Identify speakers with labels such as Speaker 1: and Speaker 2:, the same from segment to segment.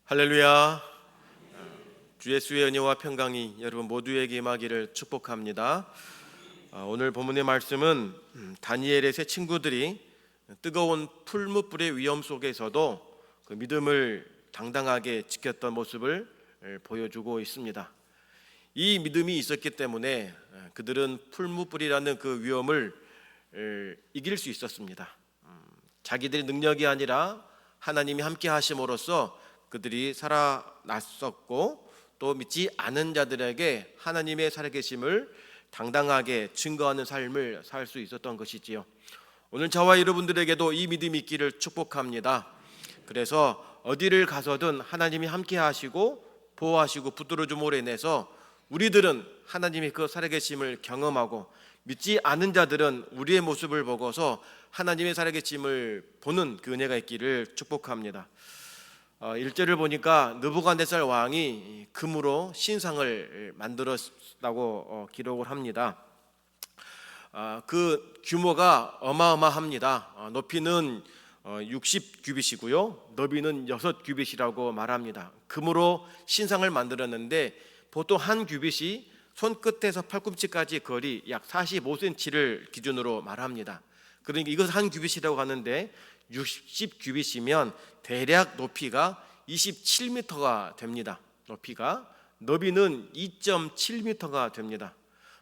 Speaker 1: 할렐루야. 주 예수의 은혜와 평강이 여러분 모두에게 임하기를 축복합니다. 오늘 본문의 말씀은 다니엘의 세 친구들이 뜨거운 풀무불의 위험 속에서도 그 믿음을 당당하게 지켰던 모습을 보여주고 있습니다. 이 믿음이 있었기 때문에 그들은 풀무불이라는 그 위험을 이길 수 있었습니다. 자기들의 능력이 아니라 하나님이 함께 하심으로써 그들이 살아났었고, 또 믿지 않은 자들에게 하나님의 살아계심을 당당하게 증거하는 삶을 살 수 있었던 것이지요. 오늘 저와 여러분들에게도 이 믿음이 있기를 축복합니다. 그래서 어디를 가서든 하나님이 함께 하시고 보호하시고 붙들어 줌으로 인해서 우리들은 하나님의 그 살아계심을 경험하고, 믿지 않은 자들은 우리의 모습을 보고서 하나님의 살아계심을 보는 그 은혜가 있기를 축복합니다. 1절을 보니까 느부갓네살 왕이 금으로 신상을 만들었다고 기록을 합니다. 그 규모가 어마어마합니다. 높이는 60규빗이고요, 너비는 6규빗이라고 말합니다. 금으로 신상을 만들었는데 보통 한 규빗이 손끝에서 팔꿈치까지 거리 약 45cm를 기준으로 말합니다. 그러니까 이것을 한 규빗이라고 하는데 60규빗이면 대략 높이가 27m가 됩니다. 너비는 2.7m가 됩니다.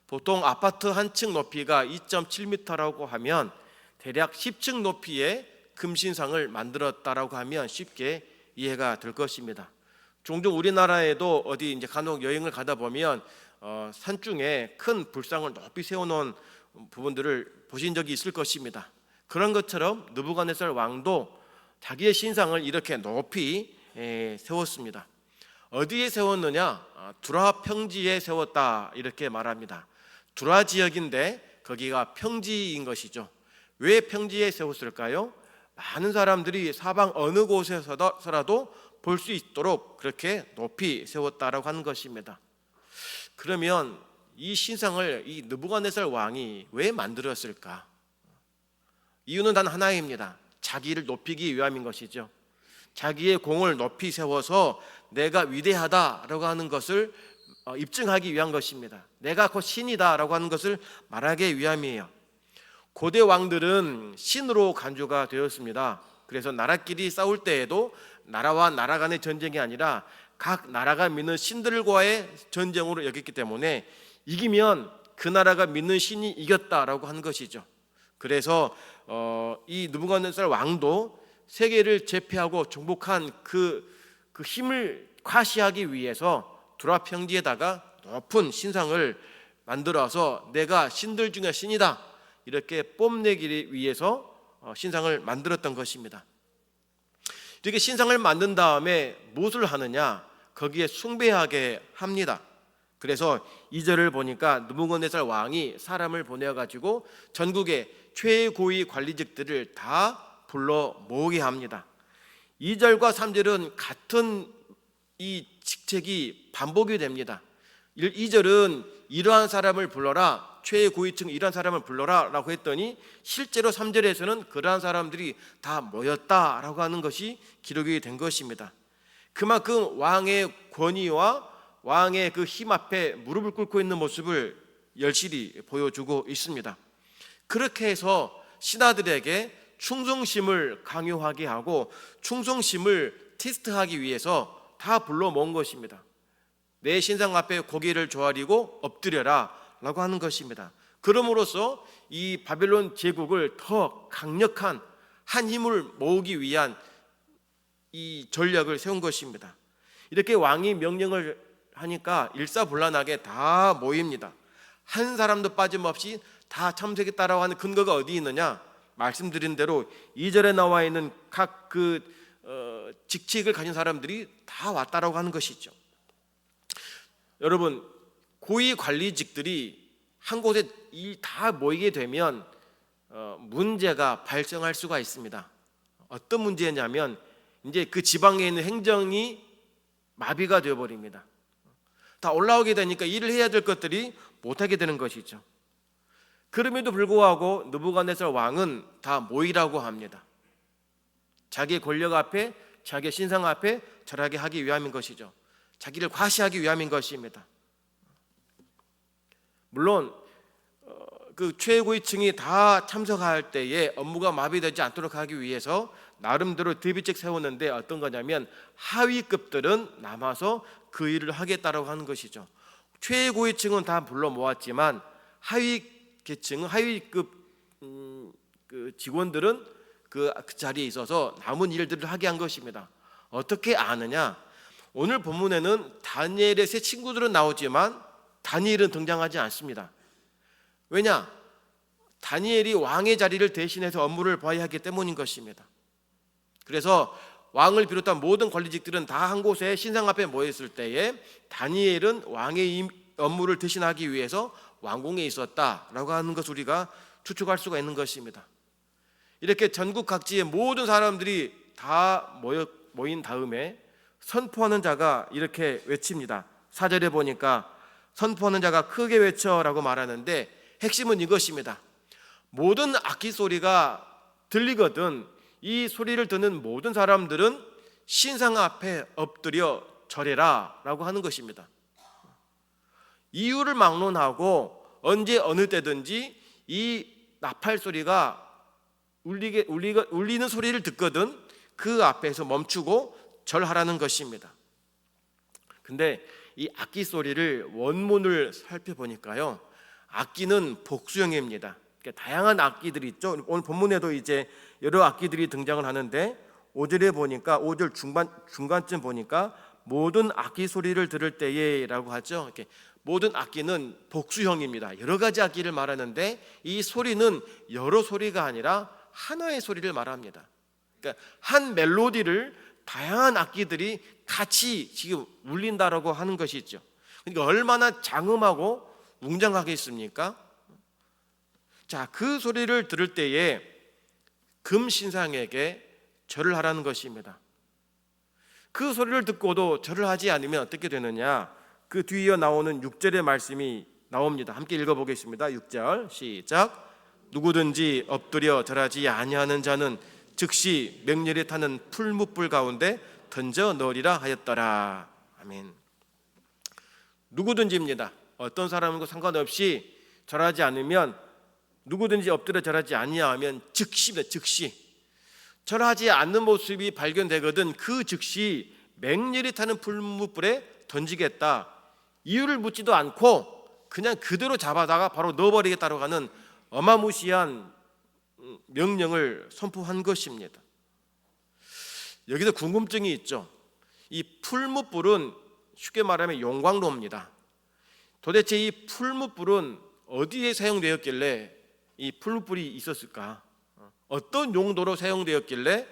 Speaker 1: 보통 아파트 한 층 높이가 2.7m라고 하면 대략 10층 높이의 금신상을 만들었다라고 하면 쉽게 이해가 될 것입니다. 종종 우리나라에도 어디 이제 간혹 여행을 가다 보면 산중에 큰 불상을 높이 세워놓은 부분들을 보신 적이 있을 것입니다. 그런 것처럼 느부갓네살 왕도 자기의 신상을 이렇게 높이 세웠습니다. 어디에 세웠느냐? 두라 평지에 세웠다 이렇게 말합니다. 두라 지역인데 거기가 평지인 것이죠. 왜 평지에 세웠을까요? 많은 사람들이 사방 어느 곳에서라도 볼 수 있도록 그렇게 높이 세웠다라고 하는 것입니다. 그러면 이 신상을 이 느부갓네살 왕이 왜 만들었을까? 이유는 단 하나입니다. 자기를 높이기 위함인 것이죠. 자기의 공을 높이 세워서 내가 위대하다라고 하는 것을 입증하기 위한 것입니다. 내가 곧 신이다라고 하는 것을 말하기 위함이에요. 고대 왕들은 신으로 간주가 되었습니다. 그래서 나라끼리 싸울 때에도 나라와 나라 간의 전쟁이 아니라 각 나라가 믿는 신들과의 전쟁으로 여겼기 때문에 이기면 그 나라가 믿는 신이 이겼다라고 하는 것이죠. 그래서 이 느부갓네살 왕도 세계를 제패하고 정복한 그 힘을 과시하기 위해서 두라 평지에다가 높은 신상을 만들어서 내가 신들 중에 신이다 이렇게 뽐내기 위해서 신상을 만들었던 것입니다. 이렇게 신상을 만든 다음에 무엇을 하느냐? 거기에 숭배하게 합니다. 그래서 2절을 보니까 느부갓네살 왕이 사람을 보내가지고 전국의 최고위 관리직들을 다 불러 모으게 합니다. 2절과 3절은 같은 이 직책이 반복이 됩니다. 2절은 이러한 사람을 불러라, 최고위층 이러한 사람을 불러라 라고 했더니 실제로 3절에서는 그러한 사람들이 다 모였다라고 하는 것이 기록이 된 것입니다. 그만큼 왕의 권위와 왕의 그 힘 앞에 무릎을 꿇고 있는 모습을 열실히 보여주고 있습니다. 그렇게 해서 신하들에게 충성심을 강요하게 하고 충성심을 테스트하기 위해서 다 불러 모은 것입니다. 내 신상 앞에 고개를 조아리고 엎드려라 라고 하는 것입니다. 그럼으로써 이 바벨론 제국을 더 강력한 한 힘을 모으기 위한 이 전략을 세운 것입니다. 이렇게 왕이 명령을 하니까 일사불란하게 다 모입니다. 한 사람도 빠짐없이 다 참석했다라고 하는 근거가 어디 있느냐? 말씀드린 대로 2절에 나와 있는 각 직책을 가진 사람들이 다 왔다라고 하는 것이죠. 여러분, 고위 관리직들이 한 곳에 다 모이게 되면 문제가 발생할 수가 있습니다. 어떤 문제냐면 이제 그 지방에 있는 행정이 마비가 되어버립니다. 다 올라오게 되니까 일을 해야 될 것들이 못하게 되는 것이죠. 그럼에도 불구하고 느부갓네살 왕은 다 모이라고 합니다. 자기 권력 앞에, 자기 신상 앞에 절하게 하기 위함인 것이죠. 자기를 과시하기 위함인 것입니다. 물론 그 최고위층이 다 참석할 때에 업무가 마비되지 않도록 하기 위해서 나름대로 대비책 세우는데 어떤 거냐면 하위급들은 남아서 그 일을 하겠다라고 하는 것이죠. 최고위층은 다 불러 모았지만 하위계층은 하위급 그 직원들은 그 자리에 있어서 남은 일들을 하게 한 것입니다. 어떻게 아느냐? 오늘 본문에는 다니엘의 세 친구들은 나오지만 다니엘은 등장하지 않습니다. 왜냐? 다니엘이 왕의 자리를 대신해서 업무를 봐야 하기 때문인 것입니다. 그래서 왕을 비롯한 모든 권리직들은 다 한 곳에 신상 앞에 모였을 때에 다니엘은 왕의 업무를 대신하기 위해서 왕궁에 있었다라고 하는 것을 우리가 추측할 수가 있는 것입니다. 이렇게 전국 각지의 모든 사람들이 다 모인 다음에 선포하는 자가 이렇게 외칩니다. 4절에 보니까 선포하는 자가 크게 외쳐라고 말하는데 핵심은 이것입니다. 모든 악기 소리가 들리거든 이 소리를 듣는 모든 사람들은 신상 앞에 엎드려 절해라 라고 하는 것입니다. 이유를 막론하고 언제 어느 때든지 이 나팔 소리가 울리는 소리를 듣거든 그 앞에서 멈추고 절하라는 것입니다. 근데 이 악기 소리를 원문을 살펴보니까요, 악기는 복수형입니다. 그러니까 다양한 악기들이 있죠. 오늘 본문에도 이제 여러 악기들이 등장을 하는데 5절에 보니까 5절 중간쯤 보니까 모든 악기 소리를 들을 때에라고 하죠. 이렇게 모든 악기는 복수형입니다. 여러 가지 악기를 말하는데 이 소리는 여러 소리가 아니라 하나의 소리를 말합니다. 그러니까 한 멜로디를 다양한 악기들이 같이 지금 울린다라고 하는 것이죠. 그러니까 얼마나 장엄하고 웅장하겠습니까? 자, 그 소리를 들을 때에 금신상에게 절을 하라는 것입니다. 그 소리를 듣고도 절을 하지 않으면 어떻게 되느냐? 그 뒤에 나오는 6절의 말씀이 나옵니다. 함께 읽어보겠습니다. 6절 시작. 누구든지 엎드려 절하지 아니하는 자는 즉시 맹렬히 타는 풀무불 가운데 던져 넣으리라 하였더라. 아멘. 누구든지입니다. 어떤 사람과 상관없이 절하지 않으면 누구든지 엎드려 절하지 아니하면 즉시입니다. 즉시 절하지 않는 모습이 발견되거든 그 즉시 맹렬히 타는 풀무불에 던지겠다. 이유를 묻지도 않고 그냥 그대로 잡아다가 바로 넣어버리겠다고 하는 어마무시한 명령을 선포한 것입니다. 여기서 궁금증이 있죠. 이 풀무불은 쉽게 말하면 용광로입니다. 도대체 이 풀무불은 어디에 사용되었길래 이 풀무불이 있었을까? 어떤 용도로 사용되었길래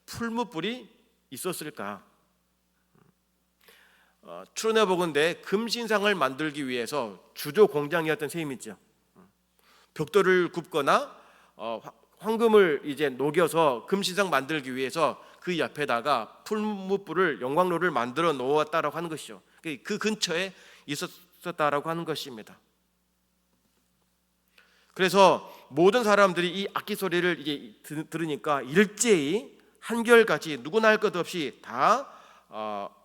Speaker 1: 풀무불이 있었을까? 추론해 보건대 금신상을 만들기 위해서 주조 공장이었던 셈이 있죠. 벽돌을 굽거나 황금을 이제 녹여서 금신상 만들기 위해서 그 옆에다가 풀무불을 용광로를 만들어 놓았다라고 하는 것이죠. 그 근처에 있었다라고 하는 것입니다. 그래서 모든 사람들이 이 악기 소리를 이제 들으니까 일제히 한결같이 누구나 할 것 없이 다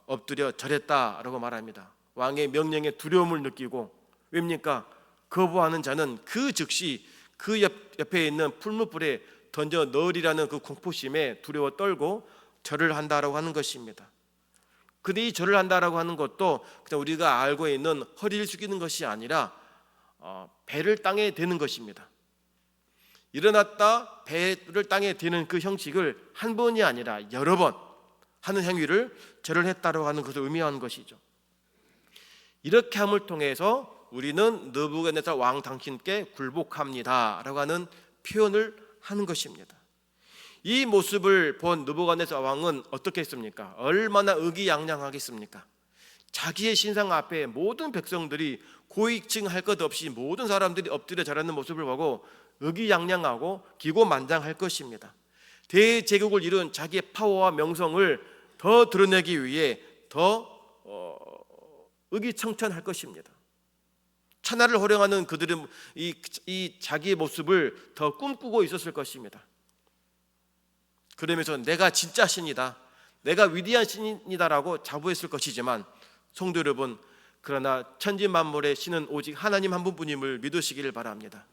Speaker 1: 엎드려 절했다라고 말합니다. 왕의 명령에 두려움을 느끼고 왜입니까? 거부하는 자는 그 즉시 그 옆에 있는 풀무불에 던져 넣으리라는 그 공포심에 두려워 떨고 절을 한다라고 하는 것입니다. 근데 이 절을 한다라고 하는 것도 그냥 우리가 알고 있는 허리를 숙이는 것이 아니라 배를 땅에 대는 것입니다. 일어났다 배를 땅에 대는 그 형식을 한 번이 아니라 여러 번 하는 행위를 절을 했다라고 하는 것을 의미하는 것이죠. 이렇게 함을 통해서 우리는 느부갓네살 왕 당신께 굴복합니다라고 하는 표현을 하는 것입니다. 이 모습을 본 느부갓네살 왕은 어떻게 했습니까? 얼마나 의기양양하겠습니까? 자기의 신상 앞에 모든 백성들이 고위층 할 것 없이 모든 사람들이 엎드려 절하는 모습을 보고 의기양양하고 기고만장할 것입니다. 대제국을 이룬 자기의 파워와 명성을 더 드러내기 위해 더 의기청천할 것입니다. 천하를 호령하는 그들은 이 자기의 모습을 더 꿈꾸고 있었을 것입니다. 그러면서 내가 진짜 신이다, 내가 위대한 신이다라고 자부했을 것이지만 성도 여러분, 그러나 천지 만물의 신은 오직 하나님 한 분뿐임을 믿으시기를 바랍니다.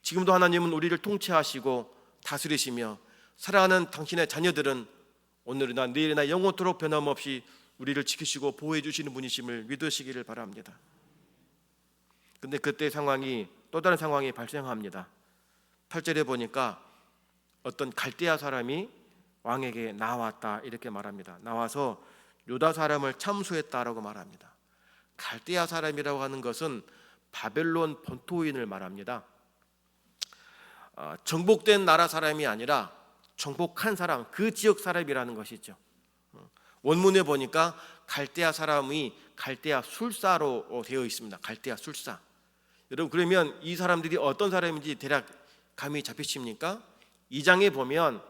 Speaker 1: 지금도 하나님은 우리를 통치하시고 다스리시며 사랑하는 당신의 자녀들은 오늘이나 내일이나 영원토록 변함없이 우리를 지키시고 보호해 주시는 분이심을 믿으시기를 바랍니다. 근데 그때 상황이 또 다른 상황이 발생합니다. 8절에 보니까 어떤 갈대아 사람이 왕에게 나왔다 이렇게 말합니다. 나와서 유다 사람을 참수했다라고 말합니다. 갈대아 사람이라고 하는 것은 바벨론 본토인을 말합니다. 정복된 나라 사람이 아니라 정복한 사람, 그 지역 사람이라는 것이죠. 원문에 보니까 갈대아 사람이 갈대아 술사로 되어 있습니다. 갈대아 술사. 여러분, 그러면 이 사람들이 어떤 사람인지 대략 감이 잡히십니까? 2장에 보면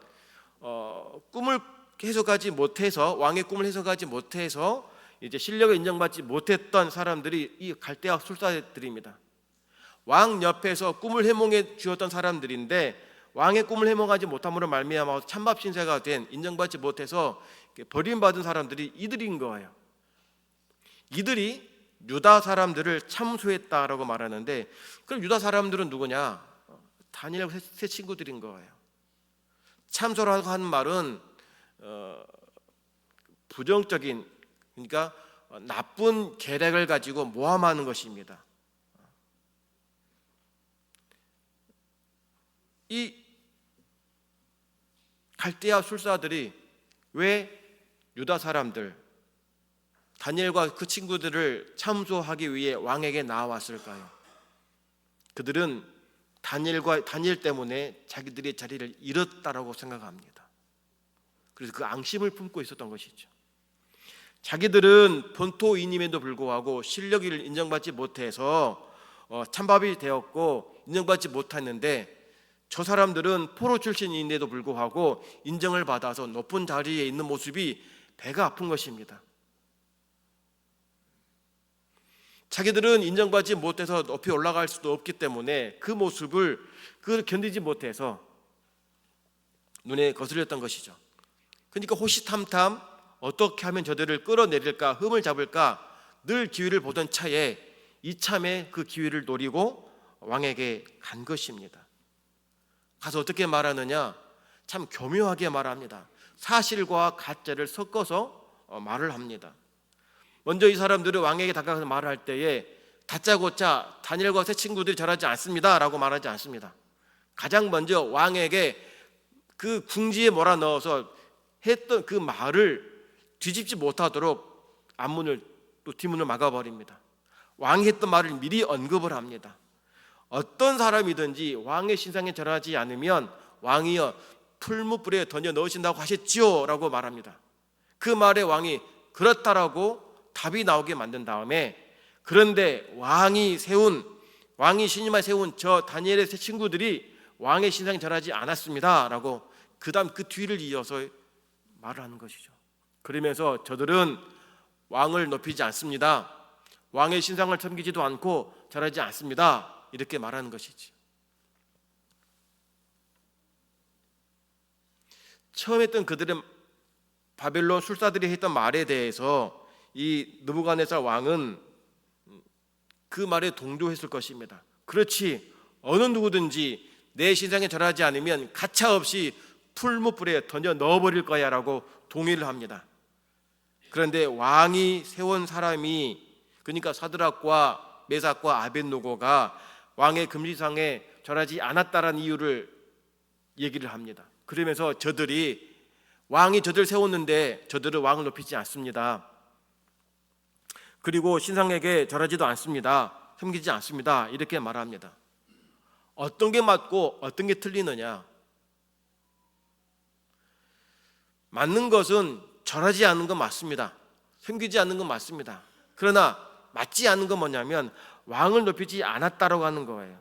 Speaker 1: 꿈을 해석하지 못해서, 왕의 꿈을 해석하지 못해서 이제 실력을 인정받지 못했던 사람들이 이 갈대아 술사들입니다. 왕 옆에서 꿈을 해몽해 주었던 사람들인데 왕의 꿈을 해몽하지 못함으로 말미암아 찬밥 신세가 된, 인정받지 못해서 버림받은 사람들이 이들인 거예요. 이들이 유다 사람들을 참수했다라고 말하는데, 그럼 유다 사람들은 누구냐? 다니엘과 세 친구들인 거예요. 참소라고 하는 말은 부정적인, 그러니까 나쁜 계략을 가지고 모함하는 것입니다. 이 갈대아 술사들이 왜 유다 사람들, 다니엘과 그 친구들을 참소하기 위해 왕에게 나왔을까요? 그들은 다니엘 때문에 자기들의 자리를 잃었다라고 생각합니다. 그래서 그 앙심을 품고 있었던 것이죠. 자기들은 본토인임에도 불구하고 실력을 인정받지 못해서 찬밥이 되었고 인정받지 못했는데, 저 사람들은 포로 출신인데도 불구하고 인정을 받아서 높은 자리에 있는 모습이 배가 아픈 것입니다. 자기들은 인정받지 못해서 높이 올라갈 수도 없기 때문에 그 모습을 견디지 못해서 눈에 거슬렸던 것이죠. 그러니까 호시탐탐 어떻게 하면 저들을 끌어내릴까, 흠을 잡을까 늘 기회를 보던 차에 이참에 그 기회를 노리고 왕에게 간 것입니다. 가서 어떻게 말하느냐? 참 교묘하게 말합니다. 사실과 가짜를 섞어서 말을 합니다. 먼저 이 사람들은 왕에게 다가가서 말을 할 때에 다짜고짜 다니엘과 세 친구들이 절하지 않습니다 라고 말하지 않습니다. 가장 먼저 왕에게 그 궁지에 몰아넣어서 했던 그 말을 뒤집지 못하도록 앞문을 또 뒷문을 막아버립니다. 왕이 했던 말을 미리 언급을 합니다. 어떤 사람이든지 왕의 신상에 절하지 않으면 왕이여 풀무불에 던져 넣으신다고 하셨지요 라고 말합니다. 그 말에 왕이 그렇다라고 답이 나오게 만든 다음에, 그런데 왕이 신임하에 세운 저 다니엘의 세 친구들이 왕의 신상에 절하지 않았습니다 라고 그 다음 그 뒤를 이어서 말을 하는 것이죠. 그러면서 저들은 왕을 높이지 않습니다, 왕의 신상을 섬기지도 않고 절하지 않습니다 이렇게 말하는 것이지. 처음 했던 그들의 바벨론 술사들이 했던 말에 대해서 이 느부갓네살 왕은 그 말에 동조했을 것입니다. 그렇지, 어느 누구든지 내 신상에 절하지 않으면 가차없이 풀무불에 던져 넣어버릴 거야 라고 동의를 합니다. 그런데 왕이 세운 사람이, 그러니까 사드락과 메삭과 아벳느고가 왕의 금지상에 절하지 않았다라는 이유를 얘기를 합니다. 그러면서 왕이 저들 세웠는데 저들은 왕을 높이지 않습니다. 그리고 신상에게 절하지도 않습니다, 섬기지 않습니다 이렇게 말합니다. 어떤 게 맞고 어떤 게 틀리느냐? 맞는 것은 절하지 않는 건 맞습니다, 섬기지 않는 건 맞습니다. 그러나 맞지 않는 건 뭐냐면 왕을 높이지 않았다라고 하는 거예요.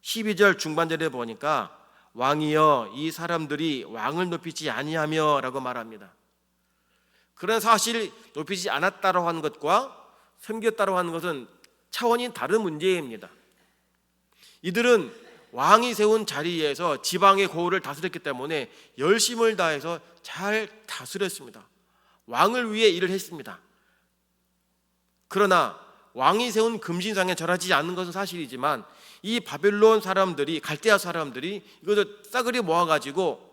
Speaker 1: 12절 중반절에 보니까 왕이여 이 사람들이 왕을 높이지 아니하며 라고 말합니다. 그런 사실, 높이지 않았다라고 하는 것과 섬겼다라고 하는 것은 차원이 다른 문제입니다. 이들은 왕이 세운 자리에서 지방의 고을을 다스렸기 때문에 열심을 다해서 잘 다스렸습니다. 왕을 위해 일을 했습니다. 그러나 왕이 세운 금신상에 절하지 않는 것은 사실이지만 이 바벨론 사람들이, 갈대아 사람들이 이것을 싸그리 모아가지고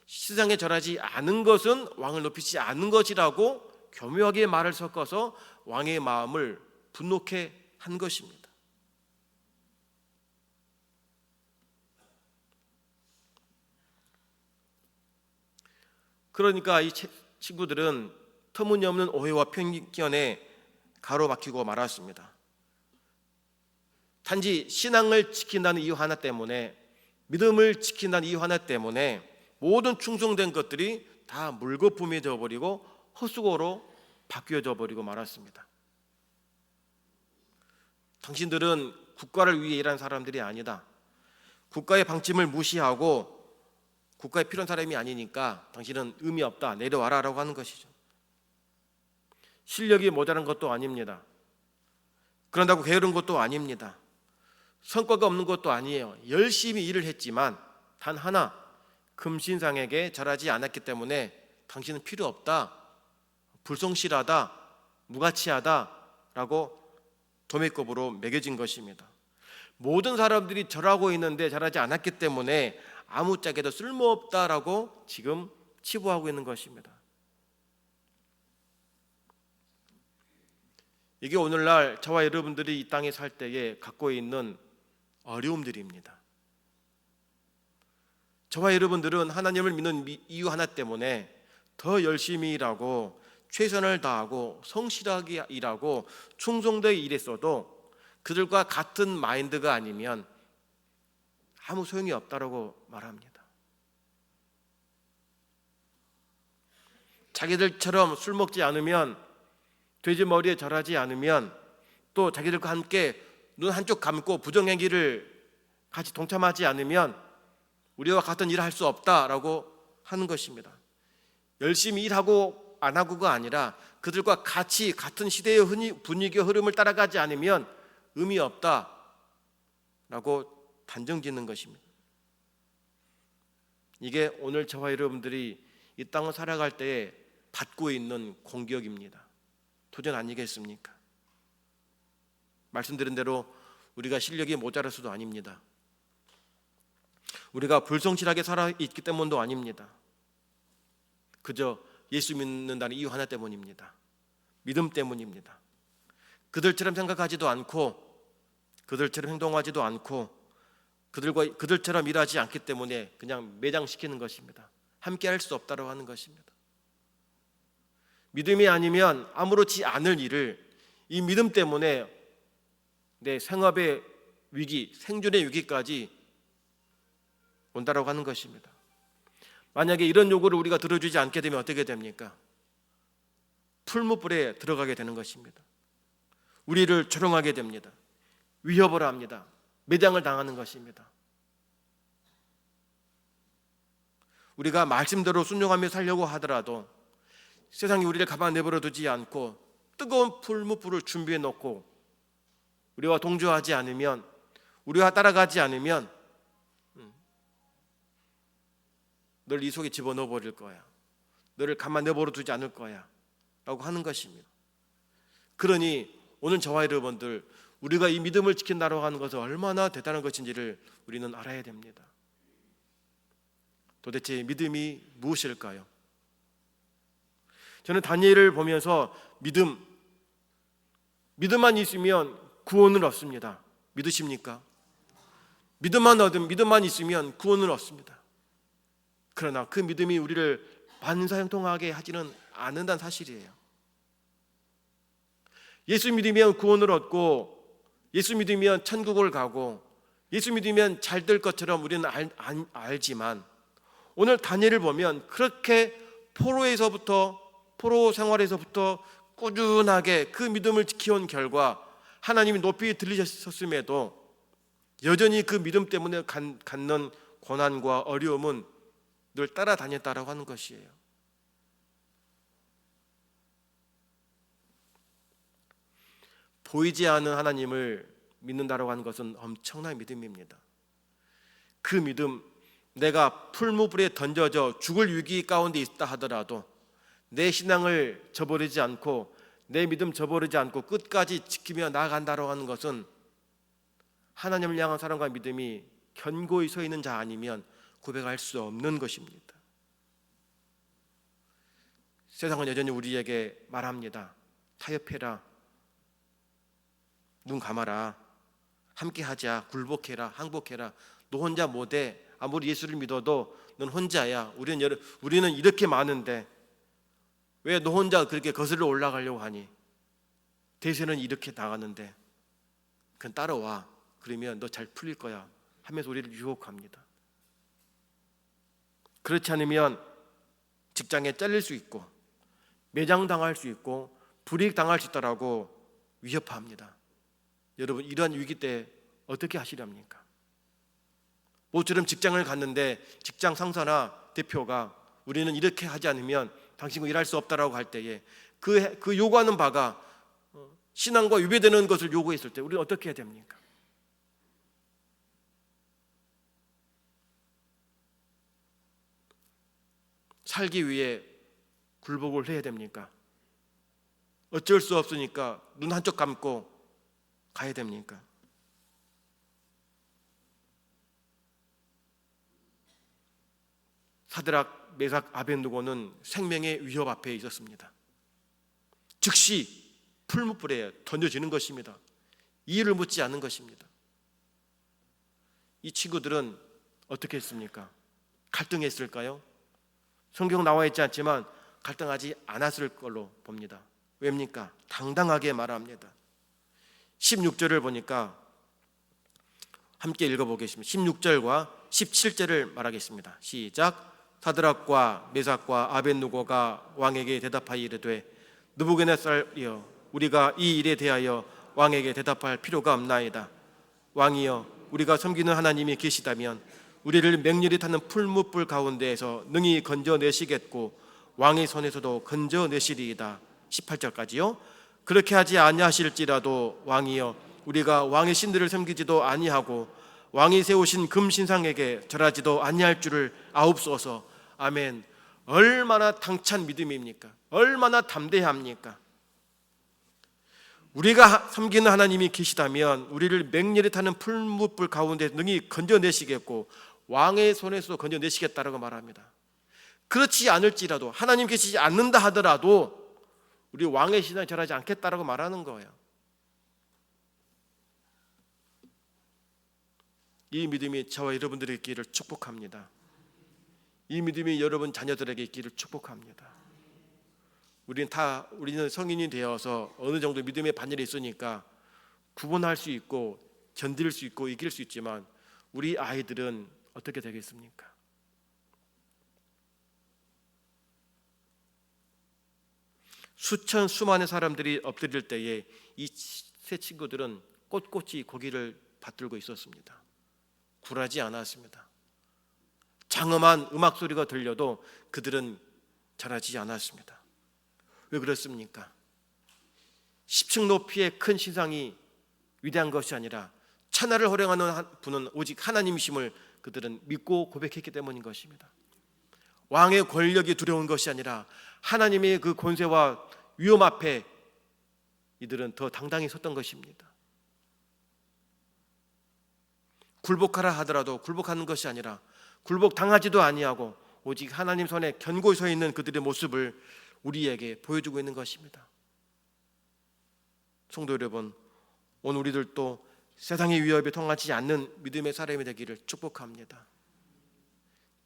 Speaker 1: 신상에 절하지 않은 것은 왕을 높이지 않는 것이라고 교묘하게 말을 섞어서 왕의 마음을 분노케 한 것입니다. 그러니까 이 친구들은 터무니없는 오해와 편견에 가로막히고 말았습니다. 단지 신앙을 지킨다는 이유 하나 때문에, 믿음을 지킨다는 이유 하나 때문에 모든 충성된 것들이 다 물거품이 되어버리고 헛수고로 바뀌어져 버리고 말았습니다. 당신들은 국가를 위해 일하는 사람들이 아니다. 국가의 방침을 무시하고 국가에 필요한 사람이 아니니까 당신은 의미 없다, 내려와라 라고 하는 것이죠. 실력이 모자란 것도 아닙니다. 그런다고 게으른 것도 아닙니다. 성과가 없는 것도 아니에요. 열심히 일을 했지만 단 하나, 금신상에게 절하지 않았기 때문에 당신은 필요 없다, 불성실하다, 무가치하다 라고 도매급으로 매겨진 것입니다. 모든 사람들이 절하고 있는데 절하지 않았기 때문에 아무짝에도 쓸모없다라고 지금 치부하고 있는 것입니다. 이게 오늘날 저와 여러분들이 이 땅에 살 때에 갖고 있는 어려움들입니다. 저와 여러분들은 하나님을 믿는 이유 하나 때문에 더 열심히 일하고 최선을 다하고 성실하게 일하고 충성되게 일했어도 그들과 같은 마인드가 아니면 아무 소용이 없다라고 말합니다. 자기들처럼 술 먹지 않으면, 돼지 머리에 절하지 않으면, 또 자기들과 함께 눈 한쪽 감고 부정행위를 같이 동참하지 않으면 우리와 같은 일을 할 수 없다라고 하는 것입니다. 열심히 일하고 안 하고가 아니라 그들과 같이 같은 시대의 분위기와 흐름을 따라가지 않으면 의미 없다라고 단정짓는 것입니다. 이게 오늘 저와 여러분들이 이 땅을 살아갈 때에 받고 있는 공격입니다. 도전 아니겠습니까? 말씀드린 대로 우리가 실력이 모자라서도 아닙니다. 우리가 불성실하게 살아있기 때문도 아닙니다. 그저 예수 믿는다는 이유 하나 때문입니다. 믿음 때문입니다. 그들처럼 생각하지도 않고 그들처럼 행동하지도 않고 그들처럼 일하지 않기 때문에 그냥 매장시키는 것입니다. 함께 할 수 없다고 하는 것입니다. 믿음이 아니면 아무렇지 않을 일을 이 믿음 때문에 내 생업의 위기, 생존의 위기까지 온다라고 하는 것입니다. 만약에 이런 요구를 우리가 들어주지 않게 되면 어떻게 됩니까? 풀무불에 들어가게 되는 것입니다. 우리를 조롱하게 됩니다. 위협을 합니다. 매장을 당하는 것입니다. 우리가 말씀대로 순종하며 살려고 하더라도 세상이 우리를 가만 내버려 두지 않고 뜨거운 풀무불을 준비해 놓고 우리와 동조하지 않으면, 우리와 따라가지 않으면 널 이 속에 집어넣어 버릴 거야, 너를 가만 내버려 두지 않을 거야 라고 하는 것입니다. 그러니 오늘 저와 여러분들, 우리가 이 믿음을 지킨다고 하는 것은 얼마나 대단한 것인지를 우리는 알아야 됩니다. 도대체 믿음이 무엇일까요? 저는 다니엘을 보면서 믿음만 있으면 구원을 얻습니다. 믿으십니까? 믿음만 있으면 구원을 얻습니다. 그러나 그 믿음이 우리를 만사형통하게 하지는 않는다는 사실이에요. 예수 믿으면 구원을 얻고, 예수 믿으면 천국을 가고, 예수 믿으면 잘 될 것처럼 우리는 알지만 오늘 다니엘을 보면 그렇게 포로 생활에서부터 꾸준하게 그 믿음을 지켜온 결과 하나님이 높이 들리셨음에도 여전히 그 믿음 때문에 갖는 고난과 어려움은 늘 따라다녔다라고 하는 것이에요. 보이지 않는 하나님을 믿는다라고 하는 것은 엄청난 믿음입니다. 그 믿음, 내가 풀무불에 던져져 죽을 위기 가운데 있다 하더라도 내 신앙을 저버리지 않고 내 믿음 저버리지 않고 끝까지 지키며 나아간다고 하는 것은 하나님을 향한 사랑과 믿음이 견고히 서 있는 자 아니면 고백할 수 없는 것입니다. 세상은 여전히 우리에게 말합니다. 타협해라, 눈 감아라, 함께하자, 굴복해라, 항복해라. 너 혼자 못해. 아무리 예수를 믿어도 넌 혼자야. 우리는 이렇게 많은데 왜 너 혼자 그렇게 거슬러 올라가려고 하니? 대세는 이렇게 나가는데 그건 따라와. 그러면 너 잘 풀릴 거야 하면서 우리를 유혹합니다. 그렇지 않으면 직장에 잘릴 수 있고 매장당할 수 있고 불이익당할 수 있다라고 위협합니다. 여러분, 이러한 위기 때 어떻게 하시렵니까? 모처럼 직장을 갔는데 직장 상사나 대표가 우리는 이렇게 하지 않으면 당신과 일할 수 없다라고 할 때에 그 요구하는 바가 신앙과 위배되는 것을 요구했을 때 우리는 어떻게 해야 됩니까? 살기 위해 굴복을 해야 됩니까? 어쩔 수 없으니까 눈 한쪽 감고 가야 됩니까? 사드락, 메삭, 아벳느고는 생명의 위협 앞에 있었습니다. 즉시 풀무불에 던져지는 것입니다. 이유를 묻지 않는 것입니다. 이 친구들은 어떻게 했습니까? 갈등했을까요? 성경 나와 있지 않지만 갈등하지 않았을 걸로 봅니다. 왜입니까? 당당하게 말합니다. 16절을 보니까 함께 읽어보겠습니다. 16절과 17절을 말하겠습니다. 시작. 사드락과 메삭과 아벳느고가 왕에게 대답하여 이르되 느부갓네살이여, 우리가 이 일에 대하여 왕에게 대답할 필요가 없나이다. 왕이여, 우리가 섬기는 하나님이 계시다면 우리를 맹렬히 타는 풀무불 가운데에서 능히 건져내시겠고 왕의 손에서도 건져내시리이다. 18절까지요. 그렇게 하지 아니하실지라도 왕이여, 우리가 왕의 신들을 섬기지도 아니하고 왕이 세우신 금신상에게 절하지도 아니할 줄을 아옵소서. 아멘. 얼마나 당찬 믿음입니까? 얼마나 담대합니까? 우리가 섬기는 하나님이 계시다면 우리를 맹렬히 타는 풀무불 가운데 능히 건져내시겠고 왕의 손에서 건져내시겠다라고 말합니다. 그렇지 않을지라도, 하나님 계시지 않는다 하더라도 우리 왕의 신앙에 절하지 않겠다라고 말하는 거예요. 이 믿음이 저와 여러분들에게 있기를 축복합니다. 이 믿음이 여러분 자녀들에게 있기를 축복합니다. 우리는 성인이 되어서 어느 정도 믿음의 반열이 있으니까 구분할 수 있고 견딜 수 있고 이길 수 있지만 우리 아이들은 어떻게 되겠습니까? 수많은 사람들이 엎드릴 때에 이 세 친구들은 꼿꼿이 고개를 받들고 있었습니다. 굴하지 않았습니다. 장엄한 음악 소리가 들려도 그들은 절하지 않았습니다. 왜 그렇습니까? 10층 높이의 큰 신상이 위대한 것이 아니라 천하를 호령하는 분은 오직 하나님이심을 그들은 믿고 고백했기 때문인 것입니다. 왕의 권력이 두려운 것이 아니라 하나님의 그 권세와 위험 앞에 이들은 더 당당히 섰던 것입니다. 굴복하라 하더라도 굴복하는 것이 아니라 굴복당하지도 아니하고 오직 하나님 손에 견고히 서 있는 그들의 모습을 우리에게 보여주고 있는 것입니다. 성도 여러분, 오늘 우리들도 세상의 위협에 통하지 않는 믿음의 사람이 되기를 축복합니다.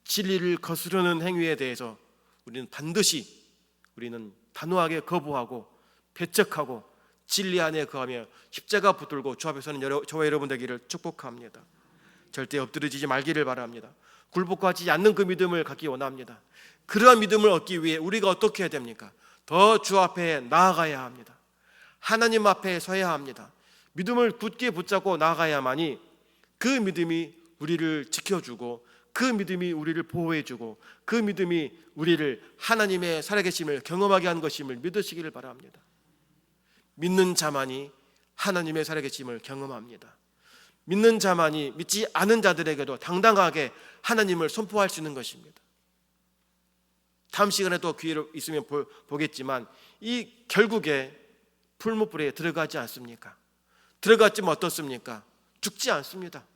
Speaker 1: 진리를 거스르는 행위에 대해서 우리는 단호하게 거부하고 배척하고 진리 안에 거하며 십자가 붙들고 주 앞에서는 저와 여러분 되기를 축복합니다. 절대 엎드려지지 말기를 바랍니다. 굴복하지 않는 그 믿음을 갖기 원합니다. 그러한 믿음을 얻기 위해 우리가 어떻게 해야 됩니까? 더 주 앞에 나아가야 합니다. 하나님 앞에 서야 합니다. 믿음을 굳게 붙잡고 나아가야만이 그 믿음이 우리를 지켜주고 그 믿음이 우리를 보호해주고 그 믿음이 우리를 하나님의 살아계심을 경험하게 하는 것임을 믿으시기를 바랍니다. 믿는 자만이 하나님의 살아계심을 경험합니다. 믿는 자만이 믿지 않은 자들에게도 당당하게 하나님을 선포할 수 있는 것입니다. 다음 시간에 또 기회가 있으면 보겠지만 이 결국에 풀무불에 들어가지 않습니까? 들어갔지만 어떻습니까? 죽지 않습니다.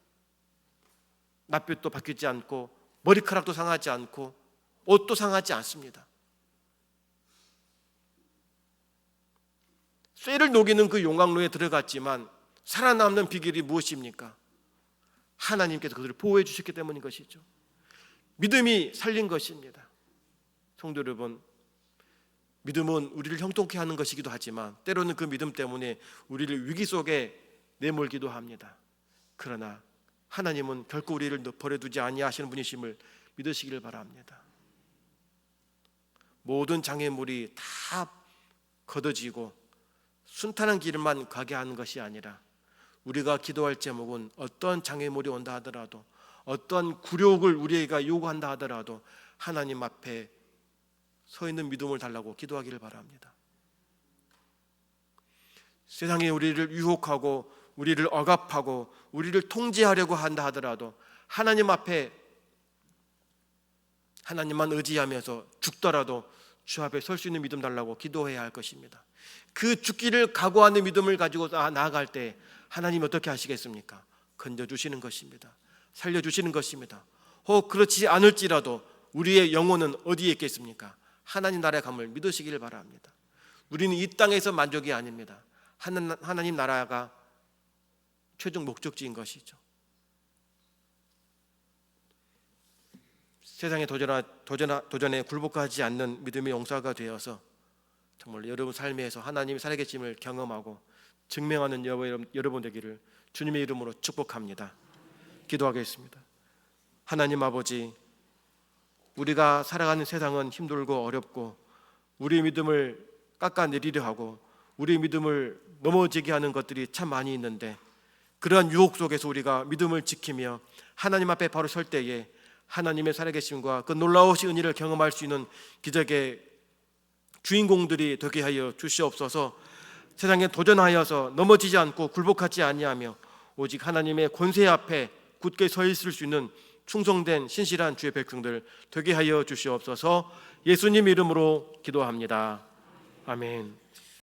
Speaker 1: 낯빛도 바뀌지 않고 머리카락도 상하지 않고 옷도 상하지 않습니다. 쇠를 녹이는 그 용광로에 들어갔지만 살아남는 비결이 무엇입니까? 하나님께서 그들을 보호해 주셨기 때문인 것이죠. 믿음이 살린 것입니다. 성도 여러분, 믿음은 우리를 형통케 하는 것이기도 하지만 때로는 그 믿음 때문에 우리를 위기 속에 내몰기도 합니다. 그러나 하나님은 결코 우리를 버려두지 아니하시는 분이심을 믿으시기를 바랍니다. 모든 장애물이 다 걷어지고 순탄한 길만 가게 하는 것이 아니라 우리가 기도할 제목은 어떤 장애물이 온다 하더라도 어떤 굴욕을 우리가 요구한다 하더라도 하나님 앞에 서 있는 믿음을 달라고 기도하기를 바랍니다. 세상에 우리를 유혹하고 우리를 억압하고 우리를 통제하려고 한다 하더라도 하나님 앞에 하나님만 의지하면서 죽더라도 주 앞에 설 수 있는 믿음 달라고 기도해야 할 것입니다. 그 죽기를 각오하는 믿음을 가지고 나아갈 때 하나님 어떻게 하시겠습니까? 건져주시는 것입니다. 살려주시는 것입니다. 혹 그렇지 않을지라도 우리의 영혼은 어디에 있겠습니까? 하나님 나라에 감을 믿으시기를 바랍니다. 우리는 이 땅에서 만족이 아닙니다. 하나님 나라가 최종 목적지인 것이죠. 세상의 도전에 굴복하지 않는 믿음의 용사가 되어서 정말 여러분 삶에서 하나님의 살아계심을 경험하고 증명하는 여러분 되기를 주님의 이름으로 축복합니다. 기도하겠습니다. 하나님 아버지, 우리가 살아가는 세상은 힘들고 어렵고 우리의 믿음을 깎아내리려 하고 우리의 믿음을 넘어지게 하는 것들이 참 많이 있는데 그러한 유혹 속에서 우리가 믿음을 지키며 하나님 앞에 바로 설 때에 하나님의 살아계심과 그 놀라우신 은혜를 경험할 수 있는 기적의 주인공들이 되게 하여 주시옵소서. 세상에 도전하여서 넘어지지 않고 굴복하지 아니하며 오직 하나님의 권세 앞에 굳게 서 있을 수 있는 충성된 신실한 주의 백성들 되게 하여 주시옵소서. 예수님 이름으로 기도합니다. 아멘.